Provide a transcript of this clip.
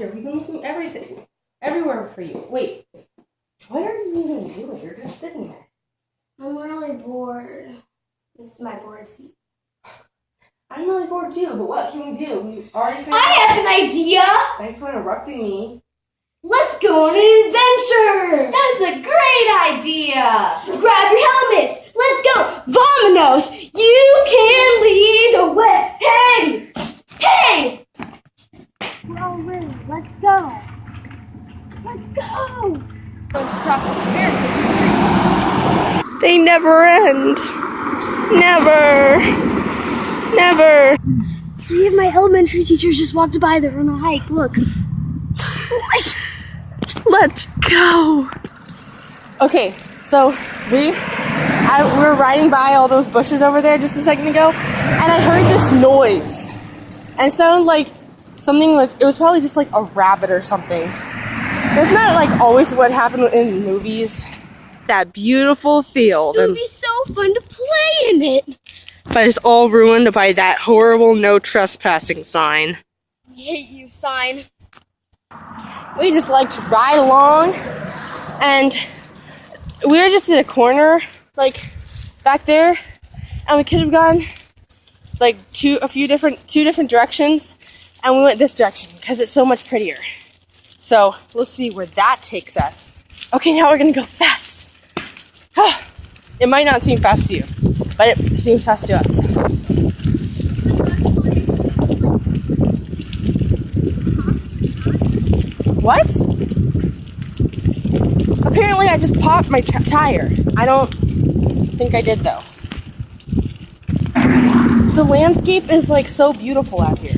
here. We've been looking everywhere for you. Wait, what are you even doing? You're just sitting there. I'm really bored. This is my board seat. I'm really bored too, but what can we do? We already finished. I have an idea! Thanks for interrupting me. Let's go on an adventure! That's a great idea! Grab your helmets! Let's go! Vamonos! You can lead the way! Hey! Hey! We're all ready. Let's go! Let's go! Going to cross this very busy street. They never end. Never. Never. 3 of my elementary teachers just walked by. They're on a hike. Look. Let's go. Okay, so we were riding by all those bushes over there just a second ago, and I heard this noise. And it sounded like it was probably just like a rabbit or something. It's not like always what happened in movies. That beautiful field. It would be so fun to play in it. But it's all ruined by that horrible no trespassing sign. I hate you, sign. We just like to ride along, and we were just in a corner, like back there, and we could have gone like two different directions, and we went this direction because it's so much prettier. So let's see where that takes us. Okay, now we're gonna go fast. It might not seem fast to you, but it seems fast to us. What? Apparently I just popped my tire. I don't think I did though. The landscape is like so beautiful out here.